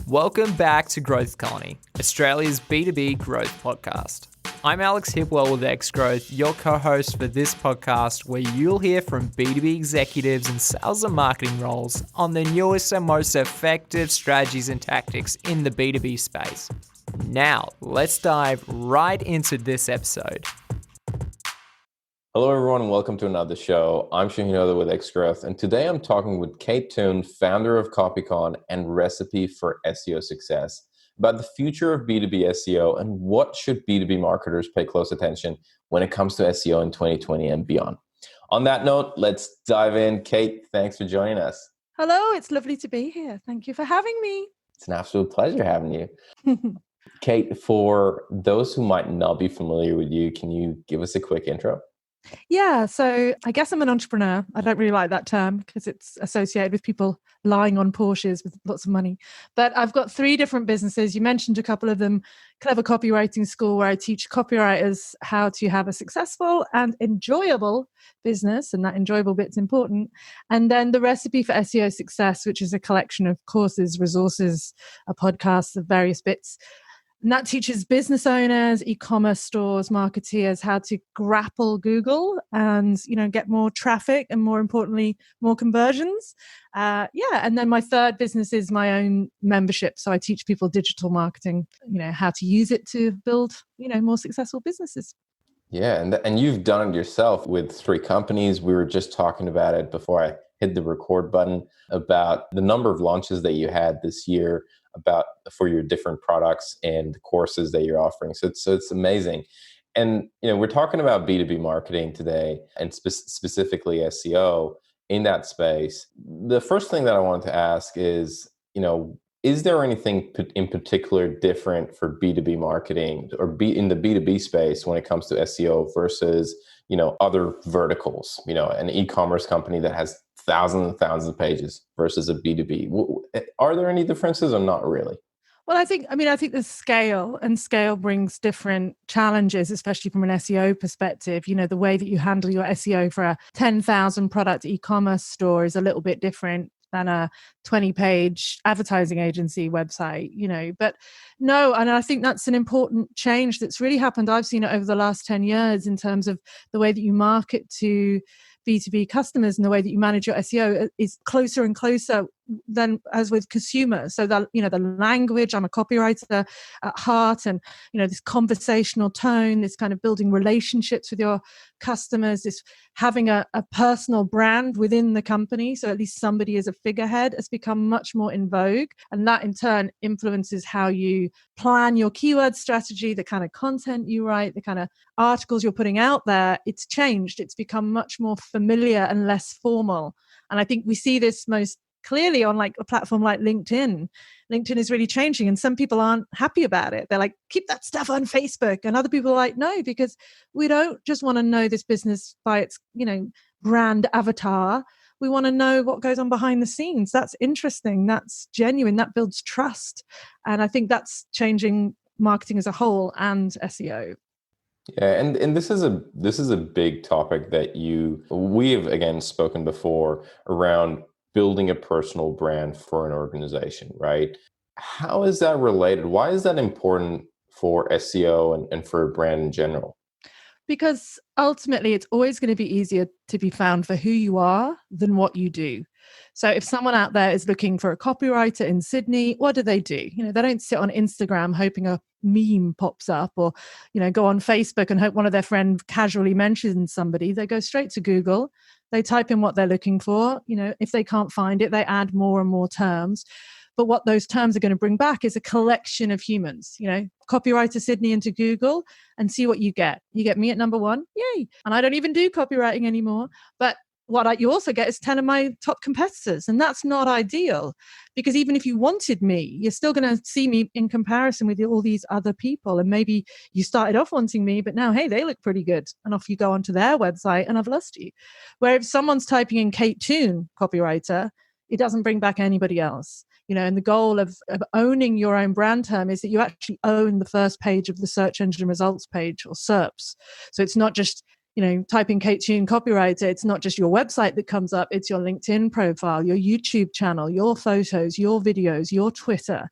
Welcome back to Growth Colony, Australia's B2B growth podcast. I'm Alex Hipwell with X-Growth, your co-host for this podcast, where you'll hear from B2B executives in sales and marketing roles on the newest and most effective strategies and tactics in the B2B space. Now, let's dive right into this episode. Hello, everyone, and welcome to another show. I'm Shahin Hoda with X-Growth, and today I'm talking with Kate Toon, founder of CopyCon and Recipe for SEO Success, about the future of B2B SEO and what should B2B marketers pay close attention when it comes to SEO in 2020 and beyond. On that note, let's dive in. Kate, thanks for joining us. Hello, it's lovely to be here. Thank you for having me. It's an absolute pleasure having you. Kate, for those who might not be familiar with you, can you give us a quick intro? Yeah, so I guess I'm an entrepreneur. I don't really like that term because it's associated with people lying on Porsches with lots of money. But I've got 3 different businesses. You mentioned a couple of them. Clever Copywriting School, where I teach copywriters how to have a successful and enjoyable business, and that enjoyable bit's important. And then the Recipe for SEO Success, which is a collection of courses, resources, a podcast of various bits. And that teaches business owners, e-commerce stores, marketeers how to grapple Google and, get more traffic and, more importantly, more conversions. And then my third business is my own membership. So I teach people digital marketing, how to use it to build, more successful businesses. Yeah, and you've done it yourself with 3 companies. We were just talking about it before I hit the record button about the number of launches that you had this year for your different products and courses that you're offering. So it's amazing. And we're talking about B2B marketing today and specifically SEO in that space. The first thing that I wanted to ask is, is there anything in particular different for B2B marketing or in the B2B space when it comes to SEO versus, other verticals, an e-commerce company that has thousands and thousands of pages versus a B2B? Are there any differences or not really? Well, I think the scale brings different challenges, especially from an SEO perspective. The way that you handle your SEO for a 10,000 product e-commerce store is a little bit different than a 20-page advertising agency website, But no, and I think that's an important change that's really happened. I've seen it over the last 10 years in terms of the way that you market to B2B customers and the way that you manage your SEO is closer and closer than as with consumers. So that, the language, I'm a copywriter at heart, and, this conversational tone, this kind of building relationships with your customers, this having a personal brand within the company. So at least somebody is a figurehead has become much more in vogue. And that in turn influences how you plan your keyword strategy, the kind of content you write, the kind of articles you're putting out there. It's changed. It's become much more familiar and less formal. And I think we see this most clearly on like a platform like LinkedIn. LinkedIn is really changing and some people aren't happy about it. They're like, keep that stuff on Facebook. And other people are like, no, because we don't just want to know this business by its, brand avatar. We want to know what goes on behind the scenes. That's interesting. That's genuine. That builds trust. And I think that's changing marketing as a whole and SEO. Yeah, and this is a big topic that we have again spoken before around building a personal brand for an organization, right? How is that related? Why is that important for SEO and for a brand in general? Because ultimately, it's always going to be easier to be found for who you are than what you do. So if someone out there is looking for a copywriter in Sydney, what do? They don't sit on Instagram hoping a meme pops up or, go on Facebook and hope one of their friends casually mentions somebody. They go straight to Google. They type in what they're looking for. If they can't find it, they add more and more terms. But what those terms are going to bring back is a collection of humans, copywriter Sydney into Google and see what you get. You get me at number 1. Yay. And I don't even do copywriting anymore. But what you also get is 10 of my top competitors. And that's not ideal because even if you wanted me, you're still going to see me in comparison with all these other people. And maybe you started off wanting me, but now, hey, they look pretty good. And off you go onto their website and I've lost you. Where if someone's typing in Kate Toon, copywriter, it doesn't bring back anybody else. And the goal of owning your own brand term is that you actually own the first page of the search engine results page or SERPs. So it's not just type in Kate Toon copywriter, it's not just your website that comes up, it's your LinkedIn profile, your YouTube channel, your photos, your videos, your Twitter,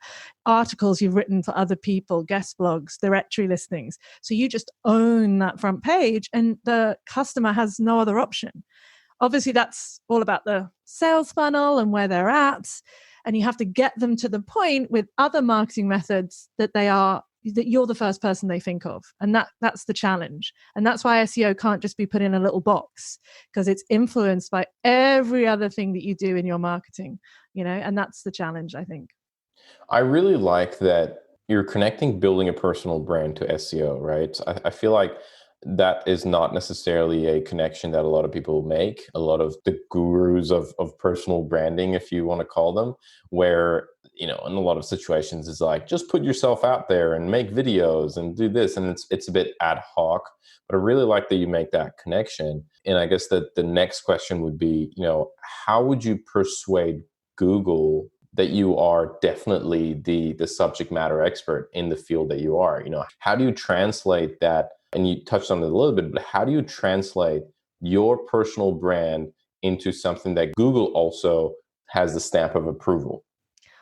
articles you've written for other people, guest blogs, directory listings. So you just own that front page and the customer has no other option. Obviously, that's all about the sales funnel and where they're at. And you have to get them to the point with other marketing methods that you're the first person they think of. And that's the challenge. And that's why SEO can't just be put in a little box, because it's influenced by every other thing that you do in your marketing, and that's the challenge, I think. I really like that you're connecting building a personal brand to SEO, right? I feel like that is not necessarily a connection that a lot of people make. A lot of the gurus of personal branding, if you want to call them, where, in a lot of situations is like, just put yourself out there and make videos and do this. And it's a bit ad hoc, but I really like that you make that connection. And I guess that the next question would be, how would you persuade Google that you are definitely the subject matter expert in the field that you are? How do you translate that? And you touched on it a little bit, but how do you translate your personal brand into something that Google also has the stamp of approval?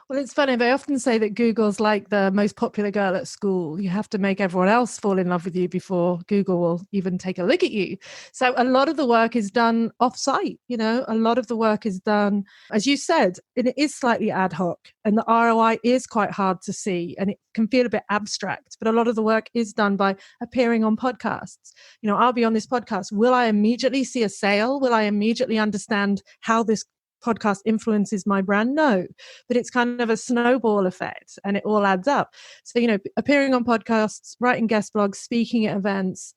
Well, it's funny. They often say that Google's like the most popular girl at school. You have to make everyone else fall in love with you before Google will even take a look at you. So a lot of the work is done off-site. A lot of the work is done, as you said, and it is slightly ad hoc, and the ROI is quite hard to see, and it can feel a bit abstract. But a lot of the work is done by appearing on podcasts. I'll be on this podcast. Will I immediately see a sale? Will I immediately understand how this podcast influences my brand? No, but it's kind of a snowball effect and it all adds up. So, appearing on podcasts, writing guest blogs, speaking at events,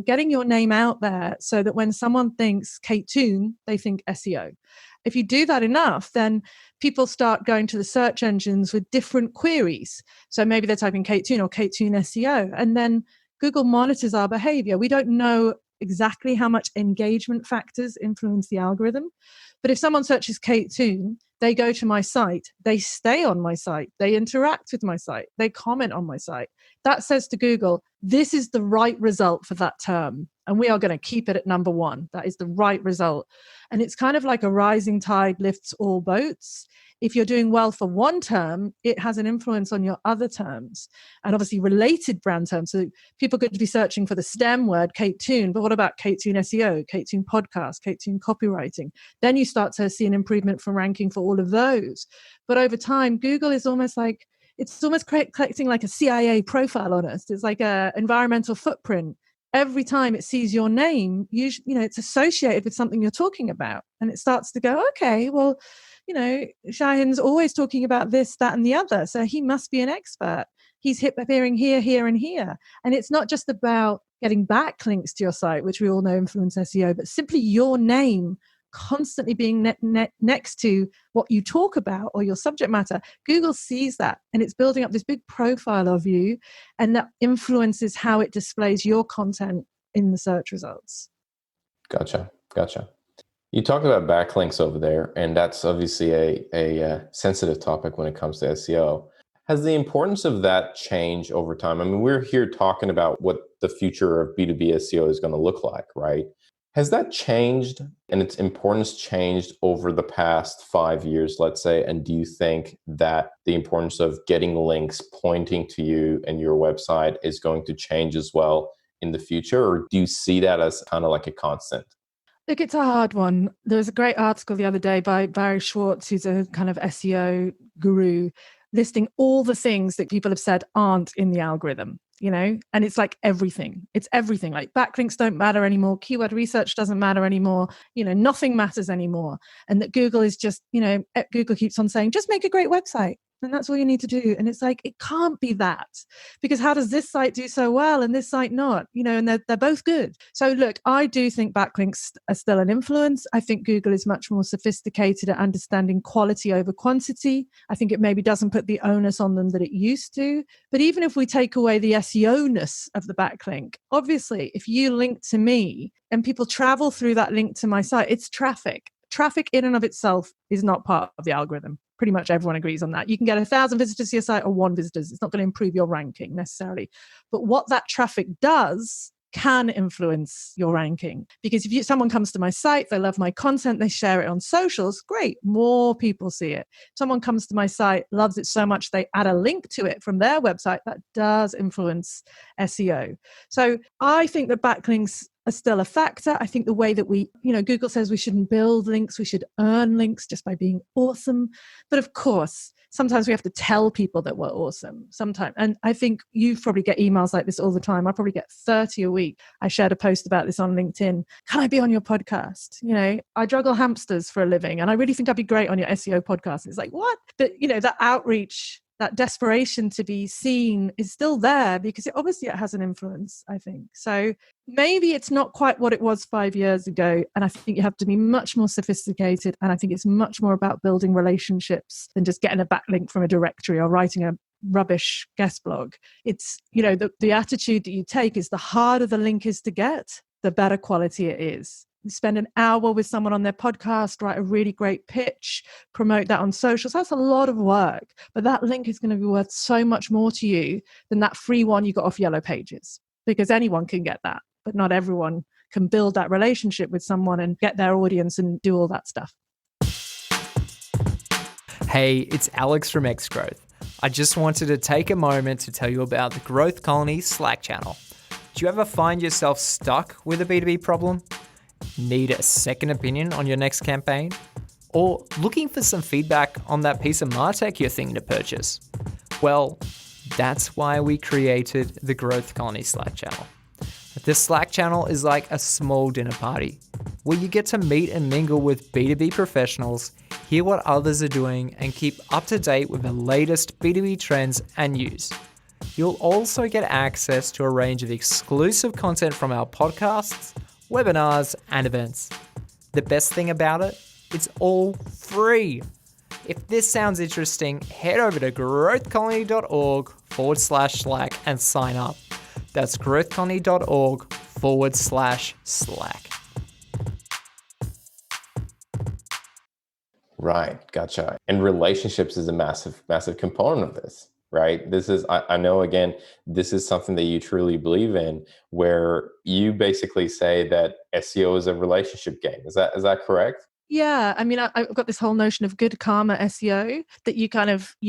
getting your name out there so that when someone thinks Kate Toon, they think SEO. If you do that enough, then people start going to the search engines with different queries. So maybe they're typing Kate Toon or Kate Toon SEO, and then Google monitors our behavior. We don't know exactly how much engagement factors influence the algorithm. But if someone searches Kate Toon, they go to my site, they stay on my site, they interact with my site, they comment on my site. That says to Google, this is the right result for that term. And we are going to keep it at number one. That is the right result. And it's kind of like a rising tide lifts all boats. If you're doing well for one term, it has an influence on your other terms and obviously related brand terms. So people could be searching for the STEM word, Kate Toon, but what about Kate Toon SEO, Kate Toon podcast, Kate Toon copywriting? Then you start to see an improvement for ranking for all of those. But over time, Google is almost like, it's almost collecting like a CIA profile on us. It's like an environmental footprint. Every time it sees your name, it's associated with something you're talking about. And it starts to go, okay, well, Shahin's always talking about this, that, and the other. So he must be an expert. He's appearing here, here, and here. And it's not just about getting backlinks to your site, which we all know influence SEO, but simply your name constantly being next to what you talk about or your subject matter. Google sees that and it's building up this big profile of you, and that influences how it displays your content in the search results. Gotcha. You talked about backlinks over there, and that's obviously a sensitive topic when it comes to SEO. Has the importance of that changed over time? I mean, we're here talking about what the future of B2B SEO is going to look like, right? Has that changed and its importance changed over the past 5 years, let's say? And do you think that the importance of getting links pointing to you and your website is going to change as well in the future? Or do you see that as kind of like a constant? Look, it's a hard one. There was a great article the other day by Barry Schwartz, who's a kind of SEO guru, listing all the things that people have said aren't in the algorithm, and it's like everything. It's everything. Like backlinks don't matter anymore. Keyword research doesn't matter anymore. Nothing matters anymore. And that Google is just, Google keeps on saying, just make a great website. And that's all you need to do. And it's like, it can't be that, because how does this site do so well and this site not? And they're both good. So look, I do think backlinks are still an influence. I think Google is much more sophisticated at understanding quality over quantity. I think it maybe doesn't put the onus on them that it used to. But even if we take away the SEO-ness of the backlink, obviously, if you link to me and people travel through that link to my site, it's traffic. Traffic in and of itself is not part of the algorithm. Pretty much everyone agrees on that. You can get 1,000 visitors to your site or 1 visitor. It's not going to improve your ranking necessarily. But what that traffic does can influence your ranking. Because if someone comes to my site, they love my content, they share it on socials, great, more people see it. Someone comes to my site, loves it so much, they add a link to it from their website, that does influence SEO. So I think that backlinks are still a factor. I think the way that Google says we shouldn't build links, we should earn links just by being awesome. But of course, sometimes we have to tell people that we're awesome sometimes. And I think you probably get emails like this all the time. I probably get 30 a week. I shared a post about this on LinkedIn. Can I be on your podcast? I juggle hamsters for a living and I really think I'd be great on your SEO podcast. It's like, what? But, that outreach, that desperation to be seen is still there because it has an influence, I think. So maybe it's not quite what it was 5 years ago. And I think you have to be much more sophisticated. And I think it's much more about building relationships than just getting a backlink from a directory or writing a rubbish guest blog. It's, the attitude that you take is the harder the link is to get, the better quality it is. You spend an hour with someone on their podcast, write a really great pitch, promote that on socials. That's a lot of work, but that link is going to be worth so much more to you than that free one you got off Yellow Pages, because anyone can get that, but not everyone can build that relationship with someone and get their audience and do all that stuff. Hey, it's Alex from Xgrowth. I just wanted to take a moment to tell you about the Growth Colony Slack channel. Do you ever find yourself stuck with a B2B problem? Need a second opinion on your next campaign? Or looking for some feedback on that piece of MarTech you're thinking to purchase? Well, that's why we created the Growth Colony Slack channel. This Slack channel is like a small dinner party where you get to meet and mingle with B2B professionals, hear what others are doing, and keep up to date with the latest B2B trends and news. You'll also get access to a range of exclusive content from our podcasts, webinars, and events. The best thing about it, it's all free. If this sounds interesting, head over to growthcolony.org/Slack and sign up. That's growthcolony.org/Slack. Right, gotcha. And relationships is a massive, massive component of this, right? This is, I know, again, this is something that you truly believe in, where you basically say that SEO is a relationship game. Is that correct? Yeah, I mean, I've got this whole notion of good karma SEO that you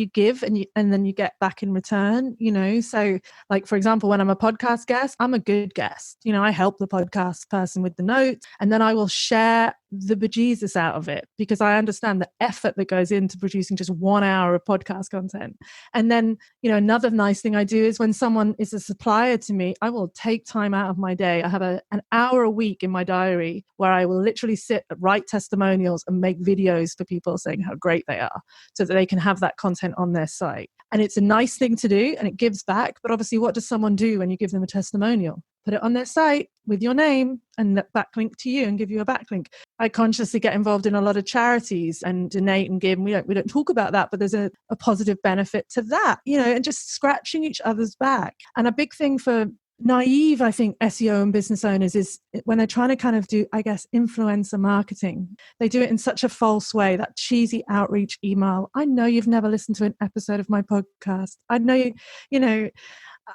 give and then you get back in return, So like, for example, when I'm a podcast guest, I'm a good guest. I help the podcast person with the notes and then I will share the bejesus out of it because I understand the effort that goes into producing just 1 hour of podcast content. And then, another nice thing I do is when someone is a supplier to me, I will take time out of my day. I have an hour a week in my diary where I will literally write testimonials and make videos for people saying how great they are so that they can have that content on their site. And it's a nice thing to do and it gives back. But obviously, what does someone do when you give them a testimonial? Put it on their site with your name and backlink to you and give you a backlink. I consciously get involved in a lot of charities and donate and give. And we don't talk about that, but there's a positive benefit to that, and just scratching each other's back. And a big thing for naive, I think, SEO and business owners is when they're trying to kind of do, I guess, influencer marketing, they do it in such a false way, that cheesy outreach email. I know you've never listened to an episode of my podcast. I know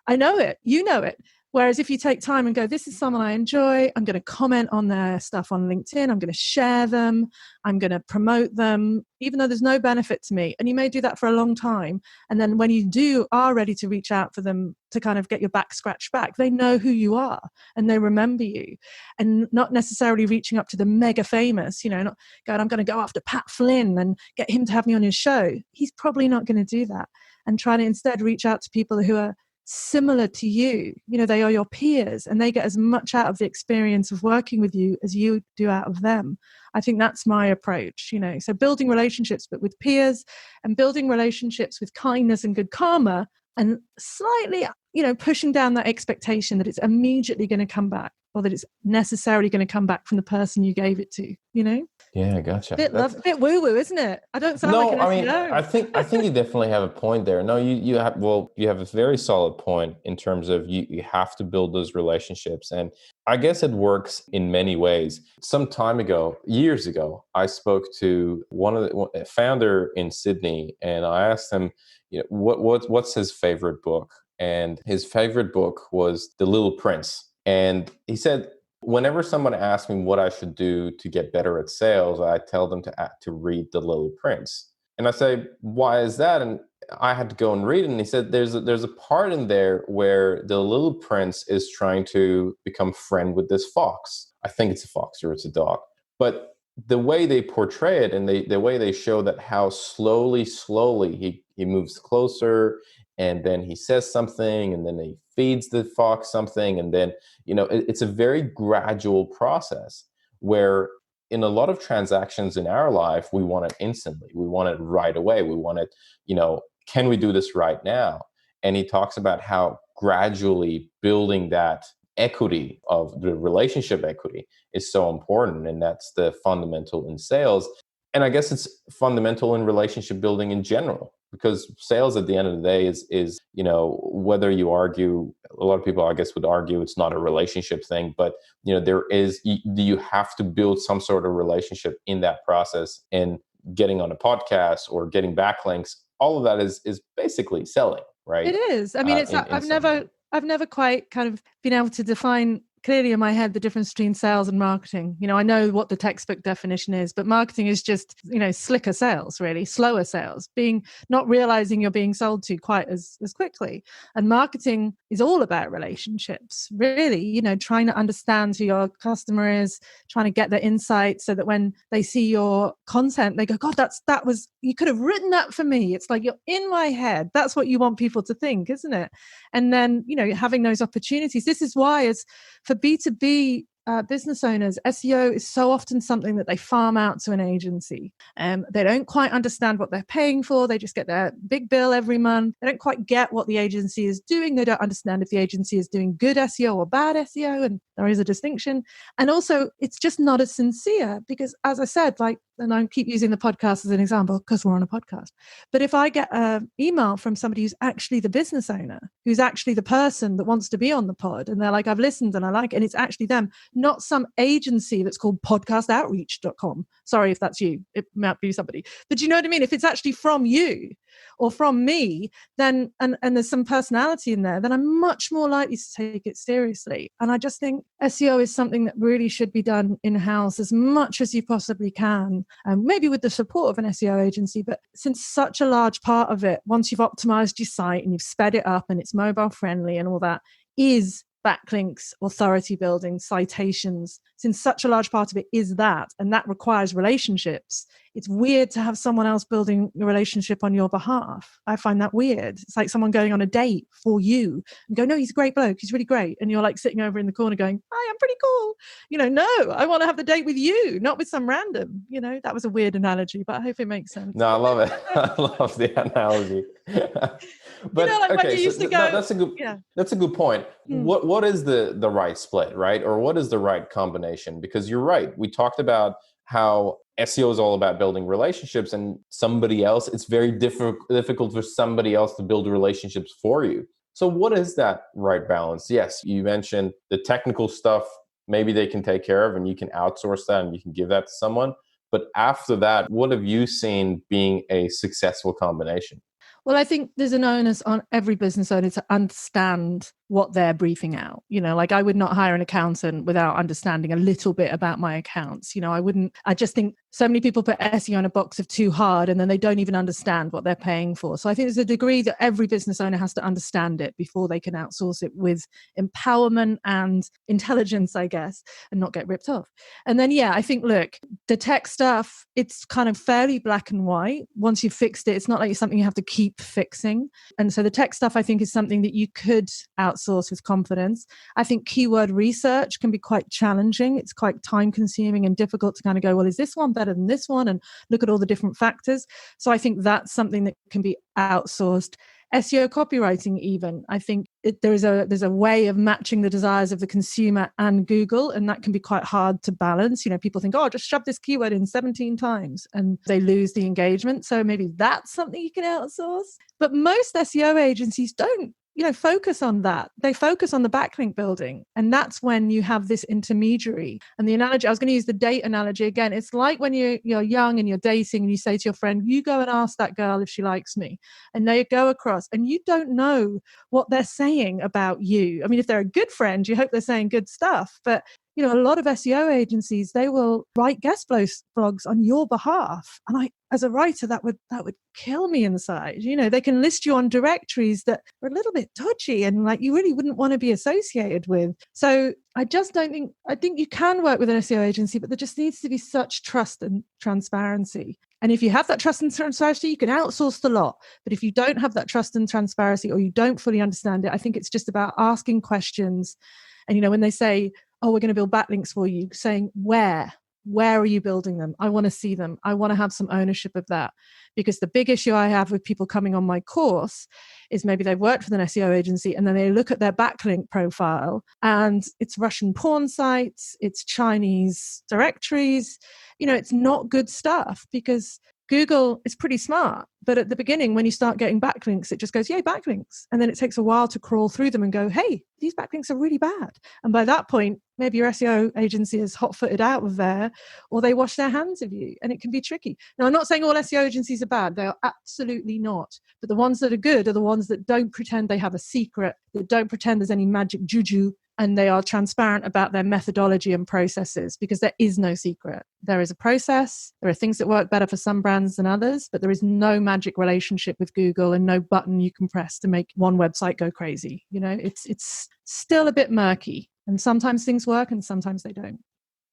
I know it. You know it. Whereas if you take time and go, this is someone I enjoy, I'm going to comment on their stuff on LinkedIn, I'm going to share them, I'm going to promote them, even though there's no benefit to me. And you may do that for a long time. And then when you are ready to reach out for them to kind of get your back scratched back, they know who you are and they remember you. And not necessarily reaching up to the mega famous, not going, I'm going to go after Pat Flynn and get him to have me on his show. He's probably not going to do that. And trying to instead reach out to people who are similar to you, they are your peers and they get as much out of the experience of working with you as you do out of them. I think that's my approach, so building relationships, but with peers and building relationships with kindness and good karma and slightly, pushing down that expectation that it's immediately going to come back or that it's necessarily going to come back from the person you gave it to, Yeah, gotcha. Bit woo-woo, isn't it? I don't sound like an SEO. I think you definitely have a point there. No, you have a very solid point in terms of you have to build those relationships. And I guess it works in many ways. Some time ago, years ago, I spoke to a founder in Sydney and I asked him, what's his favorite book? And his favorite book was The Little Prince And he said, whenever someone asks me what I should do to get better at sales, I tell them to read The Little Prince. And I say, why is that? And I had to go and read it. And he said, there's a part in there where the little prince is trying to become friend with this fox. I think it's a fox or it's a dog. But the way they portray it and the way they show that how slowly he moves closer, and then he says something, and then he feeds the fox something, and then it's a very gradual process where in a lot of transactions in our life we want it instantly, we want it right away, we want it, can we do this right now? And he talks about how gradually building that equity of the relationship equity is so important, and that's the fundamental in sales. And I guess it's fundamental in relationship building in general, because sales at the end of the day is whether you argue, a lot of people I guess would argue it's not a relationship thing, but you have to build some sort of relationship in that process. And getting on a podcast or getting backlinks, all of that is basically selling, right? It is. I mean, I've never quite kind of been able to define clearly in my head the difference between sales and marketing. I know what the textbook definition is, but marketing is just, slicker sales, really, slower sales, not realizing you're being sold to quite as quickly. And marketing is all about relationships, really, trying to understand who your customer is, trying to get their insights so that when they see your content, they go, God, you could have written that for me. It's like, you're in my head. That's what you want people to think, isn't it? And then, having those opportunities. This is why for B2B business owners, SEO is so often something that they farm out to an agency. They don't quite understand what they're paying for. They just get their big bill every month. They don't quite get what the agency is doing. They don't understand if the agency is doing good SEO or bad SEO, and there is a distinction. And also, it's just not as sincere because, as I said, and I keep using the podcast as an example because we're on a podcast. But if I get an email from somebody who's actually the business owner, who's actually the person that wants to be on the pod, and they're like, I've listened and I like it, and it's actually them, not some agency that's called podcastoutreach.com. Sorry if that's you. It might be somebody. But do you know what I mean? If it's actually from you or from me, then and there's some personality in there, then I'm much more likely to take it seriously. And I just think SEO is something that really should be done in-house as much as you possibly can. Maybe with the support of an SEO agency, but since such a large part of it, once you've optimized your site and you've sped it up and it's mobile friendly and all that, is backlinks, authority building, citations. Since such a large part of it is that, and that requires relationships, it's weird to have someone else building a relationship on your behalf. I find that weird. It's like someone going on a date for you and go, no, he's a great bloke, he's really great. And you're like sitting over in the corner going, hi, I'm pretty cool. No, I want to have the date with you, not with some random. That was a weird analogy, but I hope it makes sense. No, I love it. I love the analogy. But okay, that's a good point. What is the right split, right? Or what is the right combination? Because you're right. We talked about how SEO is all about building relationships, and it's very difficult for somebody else to build relationships for you. So what is that right balance? Yes, you mentioned the technical stuff, maybe they can take care of and you can outsource that and you can give that to someone. But after that, what have you seen being a successful combination? Well, I think there's an onus on every business owner to understand what they're briefing out. I would not hire an accountant without understanding a little bit about my accounts. I just think so many people put SEO in a box of too hard and then they don't even understand what they're paying for. So I think there's a degree that every business owner has to understand it before they can outsource it with empowerment and intelligence, I guess, and not get ripped off. And then, I think, look, the tech stuff, it's kind of fairly black and white. Once you've fixed it, it's not like it's something you have to keep fixing. And so the tech stuff, I think, is something that you could outsource with confidence. I think keyword research can be quite challenging. It's quite time consuming and difficult to kind of go, well, is this one better than this one? And look at all the different factors. So I think that's something that can be outsourced. SEO copywriting, even, I think there's a way of matching the desires of the consumer and Google, and that can be quite hard to balance. People think, oh, just shove this keyword in 17 times and they lose the engagement. So maybe that's something you can outsource. But most SEO agencies don't focus on that. They focus on the backlink building. And that's when you have this intermediary. And the analogy, I was going to use the date analogy again. It's like when you're young and you're dating and you say to your friend, you go and ask that girl if she likes me. And they go across and you don't know what they're saying about you. I mean, if they're a good friend, you hope they're saying good stuff. But a lot of SEO agencies, they will write guest blogs on your behalf. And as a writer, that would kill me inside. They can list you on directories that are a little bit dodgy and like you really wouldn't want to be associated with. So I think you can work with an SEO agency, but there just needs to be such trust and transparency. And if you have that trust and transparency, you can outsource the lot. But if you don't have that trust and transparency, or you don't fully understand it, I think it's just about asking questions. And, when they say, oh, we're going to build backlinks for you, saying where are you building them? I want to see them. I want to have some ownership of that. Because the big issue I have with people coming on my course is maybe they've worked with an SEO agency and then they look at their backlink profile and it's Russian porn sites, it's Chinese directories. It's not good stuff, because Google is pretty smart. But at the beginning, when you start getting backlinks, it just goes, yay, backlinks. And then it takes a while to crawl through them and go, hey, these backlinks are really bad. And by that point, maybe your SEO agency is hot-footed out of there, or they wash their hands of you, and it can be tricky. Now, I'm not saying all SEO agencies are bad. They are absolutely not. But the ones that are good are the ones that don't pretend they have a secret, that don't pretend there's any magic juju, and they are transparent about their methodology and processes, because there is no secret. There is a process. There are things that work better for some brands than others, but there is no magic relationship with Google and no button you can press to make one website go crazy. It's still a bit murky, and sometimes things work and sometimes they don't.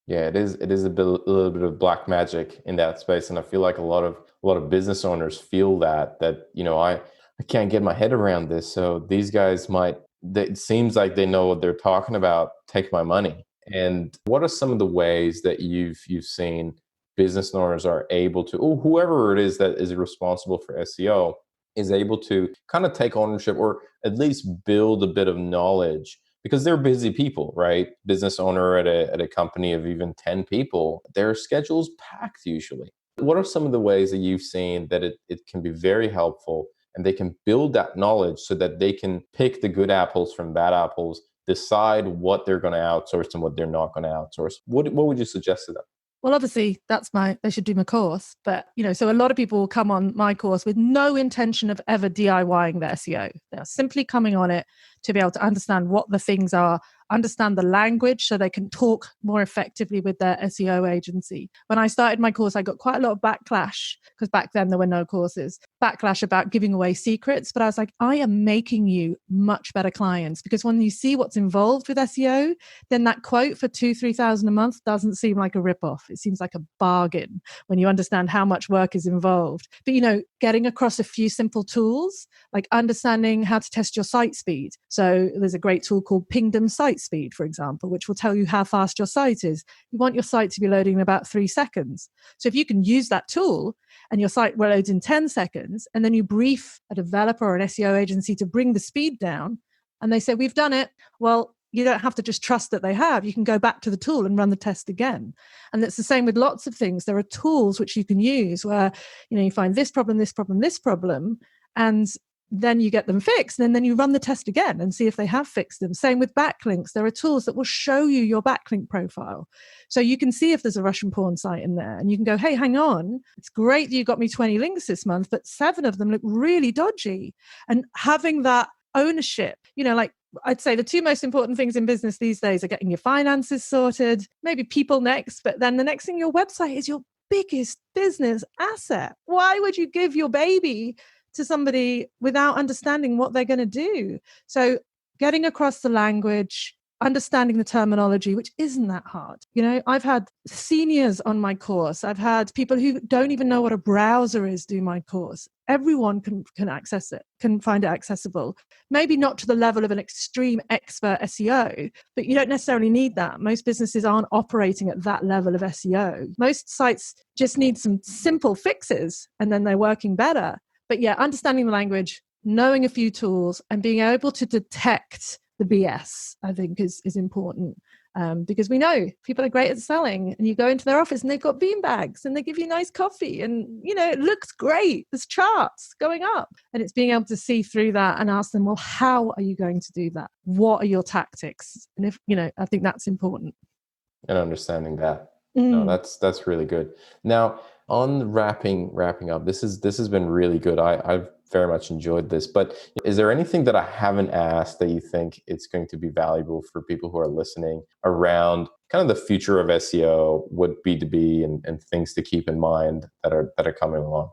Yeah, it is a little bit of black magic in that space, and I feel like a lot of business owners feel that I can't get my head around this. So these guys it seems like they know what they're talking about. Take my money. And what are some of the ways that you've seen business owners are able to, or whoever it is that is responsible for SEO, is able to kind of take ownership, or at least build a bit of knowledge? Because they're busy people, right? Business owner at a company of even 10 people, their schedule's packed usually. What are some of the ways that you've seen that it can be very helpful, and they can build that knowledge so that they can pick the good apples from bad apples, decide what they're going to outsource and what they're not going to outsource? What would you suggest to them? Well, obviously, they should do my course. But, so a lot of people will come on my course with no intention of ever DIYing their SEO. They're simply coming on it to be able to understand what the things are, understand the language so they can talk more effectively with their SEO agency. When I started my course, I got quite a lot of backlash, because back then there were no courses, backlash about giving away secrets. But I was like, I am making you much better clients, because when you see what's involved with SEO, then that quote for $2,000-3,000 a month doesn't seem like a ripoff. It seems like a bargain when you understand how much work is involved. But, getting across a few simple tools, like understanding how to test your site speed. So there's a great tool called Pingdom Site Speed, for example, which will tell you how fast your site is. You want your site to be loading in about 3 seconds. So if you can use that tool and your site loads in 10 seconds, and then you brief a developer or an SEO agency to bring the speed down, and they say, we've done it. Well, you don't have to just trust that they have. You can go back to the tool and run the test again. And it's the same with lots of things. There are tools which you can use where, you find this problem, and then you get them fixed, and then you run the test again and see if they have fixed them. Same with backlinks. There are tools that will show you your backlink profile. So you can see if there's a Russian porn site in there, and you can go, hey, hang on, it's great that you got me 20 links this month, but 7 of them look really dodgy. And having that ownership, like I'd say the 2 most important things in business these days are getting your finances sorted, maybe people next, but then the next thing, your website is your biggest business asset. Why would you give your baby to somebody without understanding what they're going to do? So getting across the language, understanding the terminology, which isn't that hard. I've had seniors on my course. I've had people who don't even know what a browser is do my course. Everyone can access it, can find it accessible. Maybe not to the level of an extreme expert SEO, but you don't necessarily need that. Most businesses aren't operating at that level of SEO. Most sites just need some simple fixes, and then they're working better. But yeah, understanding the language, knowing a few tools, and being able to detect the BS, I think is important. Because we know people are great at selling, and you go into their office and they've got bean bags and they give you nice coffee and, it looks great. There's charts going up, and it's being able to see through that and ask them, well, how are you going to do that? What are your tactics? And if, I think that's important. And understanding that. No, that's really good. Now, on wrapping up, this has been really good. I've very much enjoyed this, but is there anything that I haven't asked that you think it's going to be valuable for people who are listening around kind of the future of SEO, what B2B and things to keep in mind that are coming along?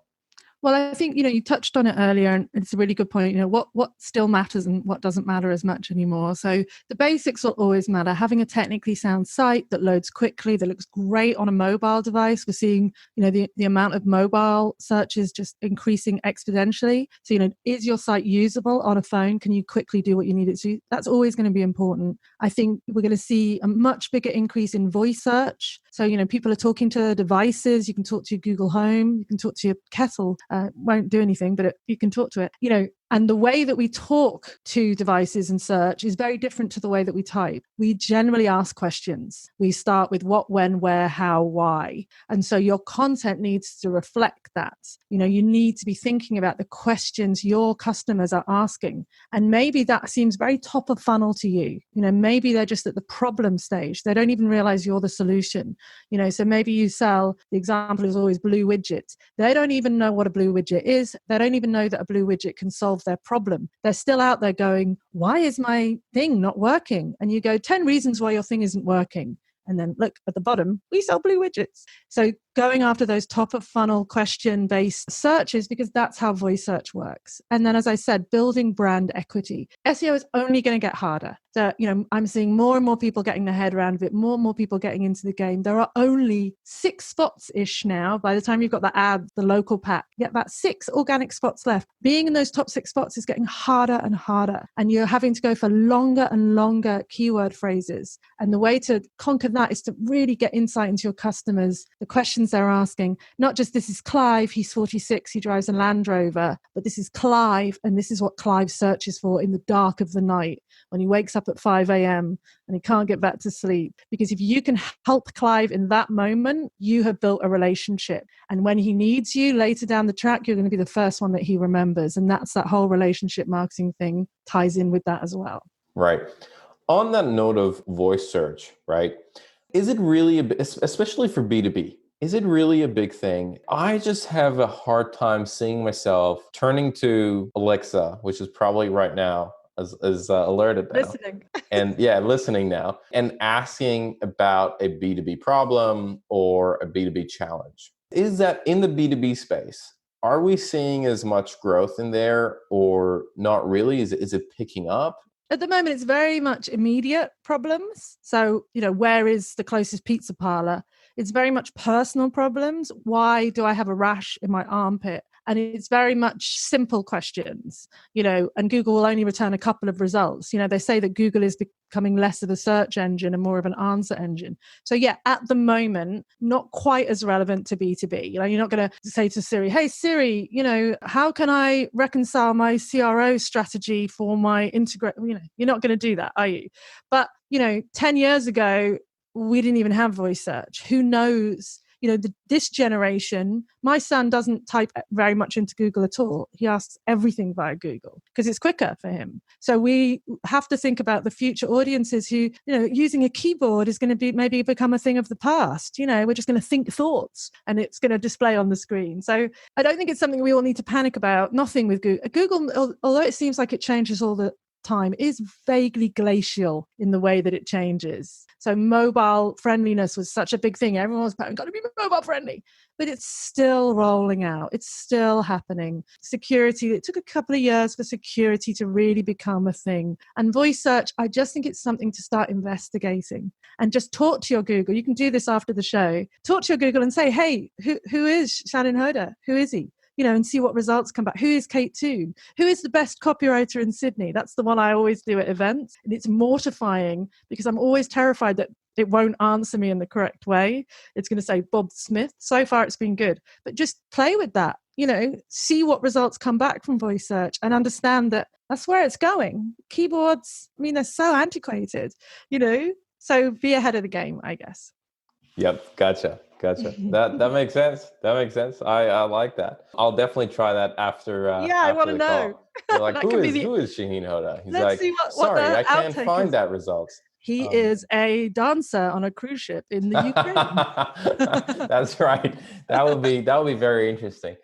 Well, I think, you touched on it earlier, and it's a really good point. What still matters and what doesn't matter as much anymore. So the basics will always matter. Having a technically sound site that loads quickly, that looks great on a mobile device. We're seeing, the amount of mobile searches just increasing exponentially. So, is your site usable on a phone? Can you quickly do what you need it to? That's always going to be important. I think we're going to see a much bigger increase in voice search. So, people are talking to devices. You can talk to your Google Home. You can talk to your kettle. Won't do anything, but you can talk to it. And the way that we talk to devices and search is very different to the way that we type. We generally ask questions. We start with what, when, where, how, why. And so your content needs to reflect that. You need to be thinking about the questions your customers are asking. And maybe that seems very top of funnel to you. Maybe they're just at the problem stage. They don't even realize you're the solution. So maybe you sell, the example is always blue widgets. They don't even know what a blue widget is. They don't even know that a blue widget can solve their problem. They're still out there going, why is my thing not working? And you go, 10 reasons why your thing isn't working. And then look at the bottom, we sell blue widgets. So going after those top of funnel question based searches, because that's how voice search works. And then, as I said, building brand equity. SEO is only going to get harder. So, I'm seeing more and more people getting their head around it, more and more people getting into the game. There are only 6 spots-ish now. By the time you've got the ad, the local pack, you get about 6 organic spots left. Being in those top 6 spots is getting harder and harder. And you're having to go for longer and longer keyword phrases. And the way to conquer that is to really get insight into your customers, the questions they're asking. Not just, this is Clive, he's 46, he drives a Land Rover, but this is Clive, and this is what Clive searches for in the dark of the night when he wakes up at 5 a.m. and he can't get back to sleep. Because if you can help Clive in that moment, you have built a relationship. And when he needs you later down the track, you're going to be the first one that he remembers. And that's that whole relationship marketing thing ties in with that as well. Right. On that note of voice search, right? Is it really, especially for B2B, is it really a big thing? I just have a hard time seeing myself turning to Alexa, which is probably right now, as alerted now. Listening. And listening now, and asking about a B2B problem or a B2B challenge. Is that in the B2B space? Are we seeing as much growth in there or not really? Is it picking up? At the moment, it's very much immediate problems. So, where is the closest pizza parlor? It's very much personal problems. Why do I have a rash in my armpit? And it's very much simple questions, and Google will only return a couple of results. They say that Google is becoming less of a search engine and more of an answer engine. So at the moment, not quite as relevant to B2B. You're not going to say to Siri, hey, Siri, how can I reconcile my CRO strategy for my integrate? You're not going to do that, are you? But, 10 years ago, we didn't even have voice search. Who knows? This generation, my son doesn't type very much into Google at all. He asks everything via Google because it's quicker for him. So we have to think about the future audiences who, using a keyboard is going to maybe become a thing of the past. We're just going to think thoughts and it's going to display on the screen. So I don't think it's something we all need to panic about. Nothing with Google. Google, although it seems like it changes all the time, is vaguely glacial in the way that it changes. So mobile friendliness was such a big thing. Everyone was got to be mobile friendly, but it's still rolling out. It's still happening. Security, it took a couple of years for security to really become a thing. And voice search, I just think it's something to start investigating and just talk to your Google. You can do this after the show. Talk to your Google and say, hey, who is Shahin Hoda? Who is he? And see what results come back. Who is Kate Toon? Who is the best copywriter in Sydney? That's the one I always do at events. And it's mortifying because I'm always terrified that it won't answer me in the correct way. It's going to say Bob Smith. So far, it's been good. But just play with that. see what results come back from voice search and understand that that's where it's going. Keyboards, I mean, they're so antiquated, so be ahead of the game, I guess. Yep. Gotcha. That makes sense. I like that. I'll definitely try that after. I want to know. You're like, who is Shahin Hoda? He's Let's like, see sorry, I can't find that results. He is a dancer on a cruise ship in the Ukraine. That's right. That would be very interesting.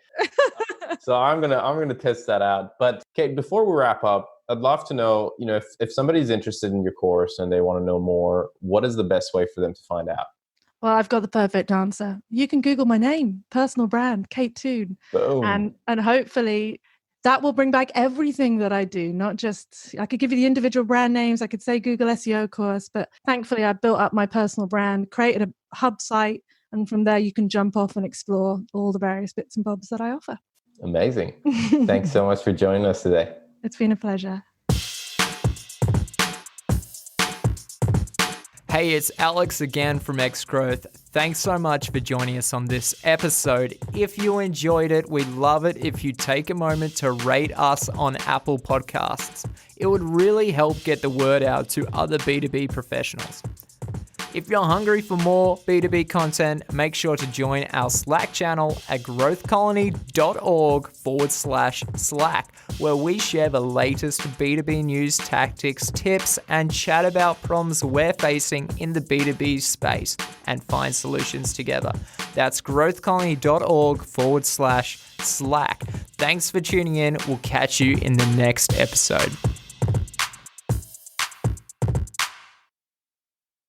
So I'm gonna test that out. But Kate, before we wrap up, I'd love to know, if somebody's interested in your course and they want to know more, what is the best way for them to find out? Well, I've got the perfect answer. You can Google my name, personal brand, Kate Toon. Boom. And hopefully that will bring back everything that I do, not just, I could give you the individual brand names, I could say Google SEO course, but thankfully I built up my personal brand, created a hub site, and from there you can jump off and explore all the various bits and bobs that I offer. Amazing. Thanks so much for joining us today. It's been a pleasure. Hey, it's Alex again from X Growth. Thanks so much for joining us on this episode. If you enjoyed it, we'd love it if you take a moment to rate us on Apple Podcasts. It would really help get the word out to other B2B professionals. If you're hungry for more B2B content, make sure to join our Slack channel at growthcolony.org/Slack, where we share the latest B2B news, tactics, tips, and chat about problems we're facing in the B2B space and find solutions together. That's growthcolony.org/Slack. Thanks for tuning in. We'll catch you in the next episode.